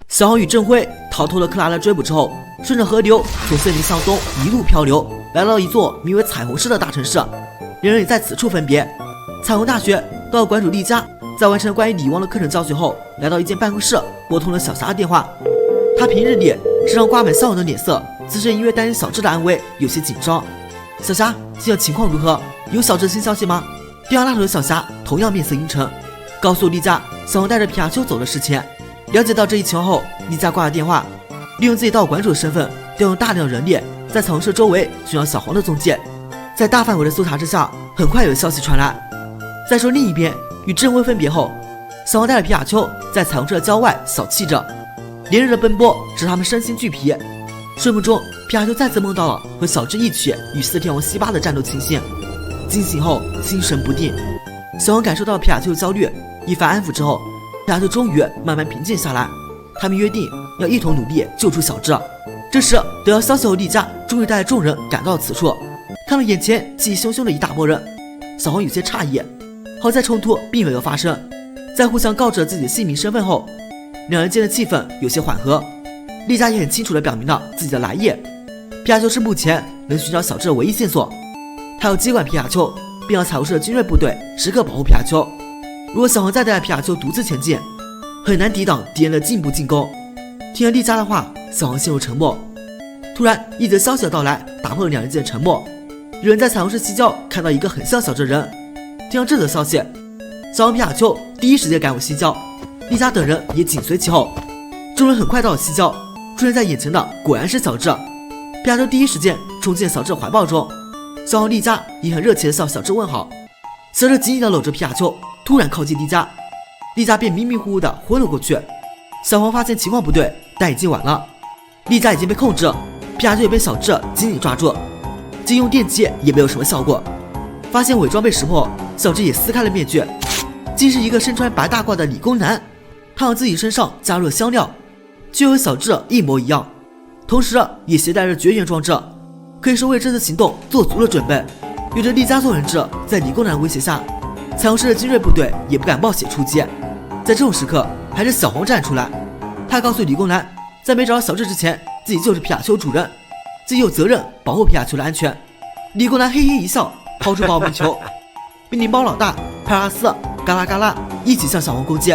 小黄与郑辉逃脱了克拉的追捕之后，顺着河流从森林向东一路漂流，来到一座名为彩虹市的大城市。两人也在此处分别。彩虹大学到馆主丽佳在完成关于李汪的课程教学后，来到一间办公室，拨通了小霞的电话。他平日里时常挂满笑容的脸色，此时因为担心小智的安危，有些紧张。小霞，现在情况如何？有小智新消息吗？电话那头的小霞同样面色阴沉，告诉丽佳小黄带着皮卡丘走的事情。了解到这一情况后，丽佳挂了电话，利用自己到馆主的身份，调用大量人力在彩虹社周围寻找小黄的踪迹。在大范围的搜查之下，很快有消息传来。再说另一边，与郑辉分别后，小黄带着皮卡丘在彩虹社郊外小憩着，连日的奔波使他们身心俱疲。睡梦中，皮卡丘再次梦到了和小智一起与四天王西巴的战斗情形，惊醒后心神不定。小黄感受到皮卡丘的焦虑，一番安抚之后，皮卡丘终于慢慢平静下来。他们约定要一同努力救出小智。这时得到消息后，丽佳终于带着众人赶到此处，看到眼前气势汹汹的一大波人，小黄有些诧异，好在冲突并没有发生。在互相告知了自己的姓名身份后，两人间的气氛有些缓和。丽佳也很清楚地表明了自己的来意，皮卡丘是目前能寻找小智的唯一线索，他要接管皮卡丘，并让彩虹社的精锐部队时刻保护皮卡丘。如果小黄再带着皮卡丘独自前进，很难抵挡敌人的进一步进攻。听了丽佳的话，小黄陷入沉默。突然，一则消息的到来打破了两人间的沉默。有人在彩虹社西郊看到一个很像小智的人。听到这则消息，小黄皮卡丘第一时间赶往西郊，丽佳等人也紧随其后。众人很快到了西郊，出现在眼前的果然是小智。皮卡丘第一时间冲进小智怀抱中，小黄丽佳也很热情地向小智问好。小智紧紧地搂着皮卡丘，突然靠近丽佳，丽佳便迷迷糊糊地昏了过去。小黄发现情况不对，但已经晚了，丽佳已经被控制，皮卡丘也被小智紧紧抓住，即用电击也没有什么效果。发现伪装被识破，小智也撕开了面具，竟是一个身穿白大褂的理工男。他往自己身上加入了香料，就和小智一模一样，同时也携带着绝缘装置，可以说为这次行动做足了准备。有着丽佳做人质，在理工男威胁下，彩虹社的精锐部队也不敢冒险出击。在这种时刻，还是小黄站出来，他告诉理工男，在没找到小智之前，自己就是皮卡丘主人，自己有责任保护皮卡丘的安全。理工男嘿嘿一笑，抛出保命球，命令猫老大、派拉斯、嘎啦嘎啦一起向小黄攻击，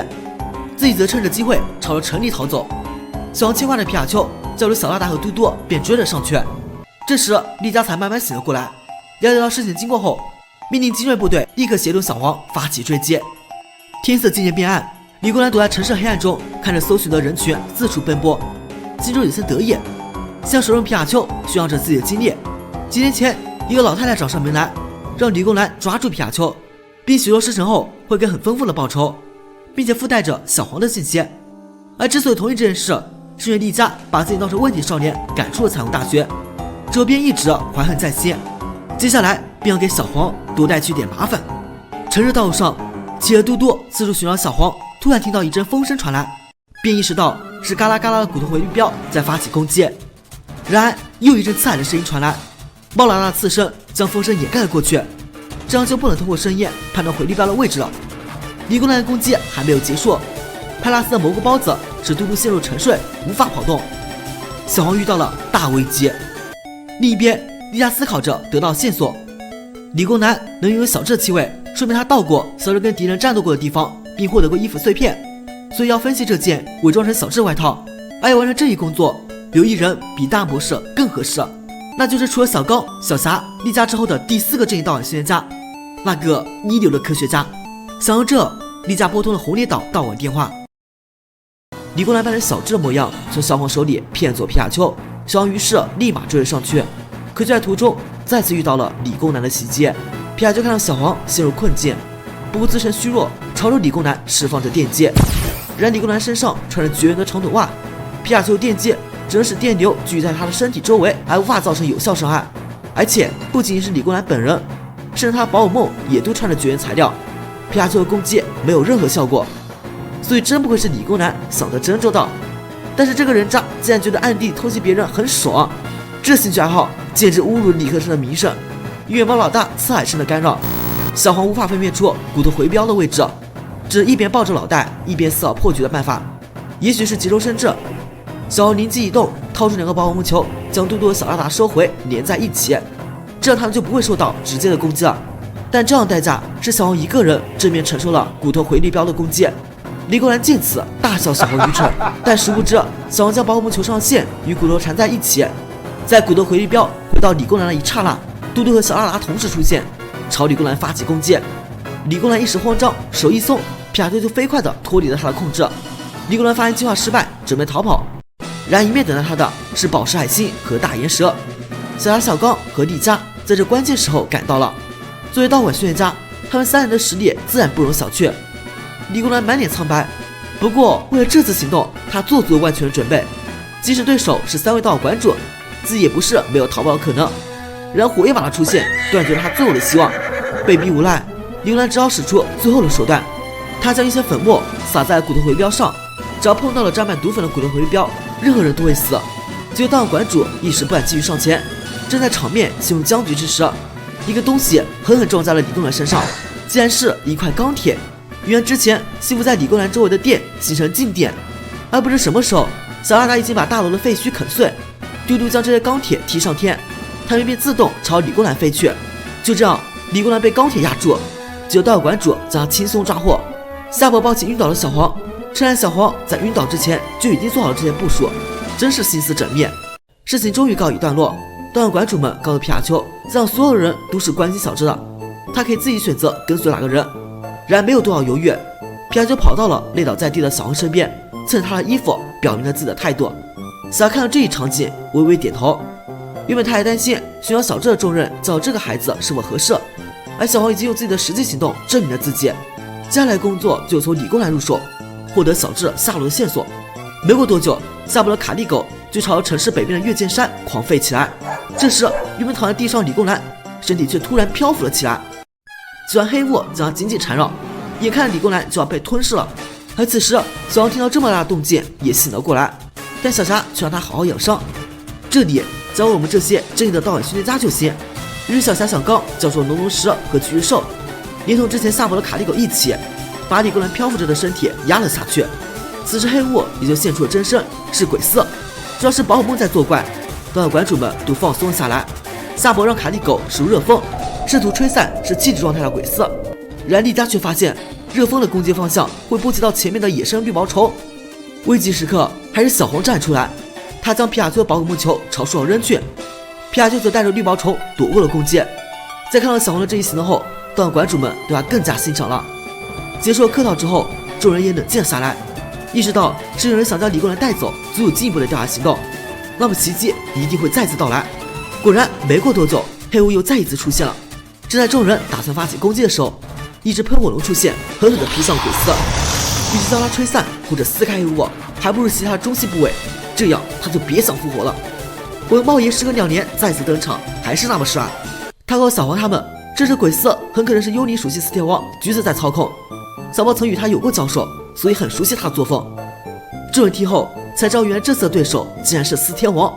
自己则趁着机会朝着城里逃走。小黄牵挂着皮卡丘，叫住小老大和嘟嘟便追了上去。这时丽佳才慢慢醒了过来，了解到事情经过后，命令精锐部队立刻协同小黄发起追击。天色渐渐变暗，理工男躲在城市黑暗中，看着搜寻的人群四处奔波，心中有些得意，向手中皮卡丘炫耀着自己的经历。几年前，一个老太太找上门来，让理工男抓住皮卡丘，并许诺事成后会给很丰富的报酬，并且附带着小黄的信息。而之所以同意这件事，是因为丽佳把自己当成问题少年赶出了彩虹大学，之后便一直怀恨在心，接下来便要给小黄多带去点麻烦。城市道路上，企鹅嘟嘟四处寻找小黄，突然听到一阵风声传来，便意识到是嘎啦嘎啦的骨头回力镖在发起攻击。然而又一阵刺耳的声音传来，猫老大的刺声将风声掩盖了过去，这样就不能通过声音判断回力镖的位置了。理工男的攻击还没有结束，派拉斯的蘑菇包子使嘟嘟陷入沉睡，无法跑动。小黄遇到了大危机。另一边，丽佳思考着得到线索，理工男能拥有小智的气味，说明他到过小智跟敌人战斗过的地方，并获得过衣服碎片，所以要分析这件伪装成小智外套。而要完成这一工作，有一人比大博士更合适，那就是除了小高、小霞、丽佳之后的第4个正义导演实验家，那个一流的科学家。想到这，丽佳拨通了红脸岛导网电话。理工男扮成小智的模样，从小黄手里骗走皮卡丘，小黄于是立马追了上去，可就在途中再次遇到了理工男的袭击。皮卡丘看到小黄陷入困境，不顾自身虚弱，朝着理工男释放着电击。然理工男身上穿着绝缘的长筒袜，皮卡丘电击只能使电流聚集在他的身体周围，还无法造成有效伤害。而且不仅仅是理工男本人，甚至他的保姆梦也都穿着绝缘材料，皮卡丘的攻击没有任何效果。所以真不愧是理工男想得真周到。但是这个人渣竟然觉得暗地偷袭别人很爽，这兴趣爱好简直侮辱理科生的名声。因为猫老大刺海生的干扰，小黄无法分辨出骨头回标的位置，这是一边抱着脑袋一边思考破局的办法。也许是急中生智，小黄灵机一动，掏出2个保护木球，将嘟嘟和小拉达收回，连在一起，这样他们就不会受到直接的攻击了。但这样的代价是小黄一个人正面承受了骨头回力镖的攻击。李公兰见此大笑小黄愚蠢，但殊不知小黄将保护木球上线与骨头缠在一起，在骨头回力镖回到李公兰的一刹那，嘟嘟和小拉达同时出现，朝李公兰发起攻击。李公兰一时慌张，手一松，皮卡丘就飞快地脱离了他的控制。李公兰发现计划失败，准备逃跑，然而迎面等待他的是宝石海星和大岩蛇。小牙小刚和丽佳在这关键时候赶到了，作为道馆训练家，他们3人的实力自然不容小觑。李公兰满脸苍白，不过为了这次行动，他做足了万全的准备，即使对手是3位道馆主，自己也不是没有逃跑的可能。然而火焰马的出现断绝了他最后的希望，被逼无奈，李公兰只好使出最后的手段，他将一些粉末撒在骨头回标上，只要碰到了沾满毒粉的骨头回标，任何人都会死。结果道馆主一时不敢继续上前，正在场面陷入僵局之时，一个东西狠狠撞在了李公兰身上，竟然是一块钢铁。原来之前吸附在李公兰周围的电形成静电，而不知什么时候小拉达已经把大楼的废墟啃碎，嘟嘟将这些钢铁踢上天，他们便自动朝李公兰飞去。就这样，李公兰被钢铁压住，只有道馆主将他轻松抓获。夏伯抱起晕倒的小黄，趁来小黄在晕倒之前就已经做好了这些部署，真是心思缜密。事情终于告一段落，道馆主们告诉皮卡丘，让所有人都是关心小智的，他可以自己选择跟随哪个人。然而没有多少犹豫，皮卡丘跑到了累倒在地的小黄身边，蹭他的衣服，表明了自己的态度。小黄看到这一场景，微微点头。原本他还担心寻找小智的重任交这个孩子是否合适，而小黄已经用自己的实际行动证明了自己。接下来工作就从李公兰入手，获得小智下落的线索。没过多久，夏伯的卡利狗就朝城市北边的月见山狂吠起来。这时，原本躺在地上的李公兰身体却突然漂浮了起来，几团黑雾将他紧紧缠绕，眼看李公兰就要被吞噬了。而此时，小黄听到这么大的动静也醒了过来，但小霞却让他好好养伤，这里交给我们这些正义的道馆训练家就行。于是小霞、小刚叫出了龙龙石和巨日兽，连同之前夏伯的卡利狗一起，把李公兰漂浮着的身体压了下去。此时黑雾也就现出了真身，是鬼司，主要是保姆梦在作怪。道馆主们都放松了下来。夏伯让卡利狗使入热风，试图吹散是气质状态的鬼司，然丽佳却发现热风的攻击方向会波及到前面的野生绿毛虫。危急时刻，还是小黄站出来，他将皮卡丘的保护木球朝树上扔去，皮卡丘则带着绿毛虫躲过了攻击。在看到小黄的这一行动后，道馆主们对他更加欣赏了。结束了客套之后，众人也冷静了下来，意识到是有人想将李公兰带走，足有进一步的调查行动，那么奇迹一定会再次到来。果然，没过多久，黑雾又再一次出现了。正在众人打算发起攻击的时候，一只喷火龙出现，狠狠地劈向鬼司。与其将它吹散或者撕开黑雾，还不如袭他中心部位，这样他就别想复活了。我的猫爷时隔2年再次登场，还是那么帅。他告诉小黄他们，这只鬼司很可能是幽灵属性四天王橘子在操控。小猫曾与他有过交手，所以很熟悉他的作风。这问题后才知道，原来这次的对手竟然是四天王。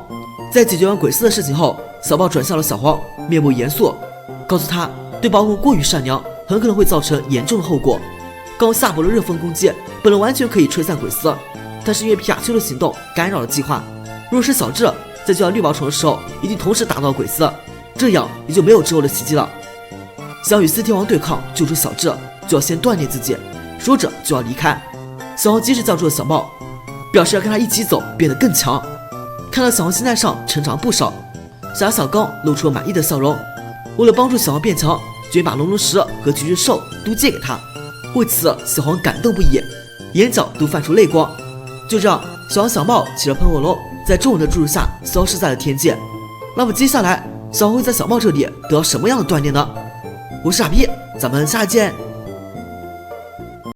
在解决完鬼司的事情后，小豹转向了小黄，面目严肃，告诉他对保姆过于善良，很可能会造成严重的后果。刚夏伯的热风攻击本来完全可以吹散鬼司，但是因为皮卡丘的行动干扰了计划。若是小智在救到绿毛虫的时候一定同时打到鬼司，这样也就没有之后的奇迹了。想与四天王对抗救出小智，就要先锻炼自己。说着就要离开，小黄及时叫住了小豹，表示要跟他一起走，变得更强。看到小黄心态上成长不少，小小刚露出了满意的笑容。为了帮助小黄变强，决定把龙龙石和橘日兽都借给他。为此，小黄感动不已，眼角都泛出泪光。就这样，小黄、小豹骑着喷火龙，在众人的注入下消失在了天界。那么接下来，小黄会在小豹这里得到什么样的锻炼呢？我是傻逼，咱们下期见。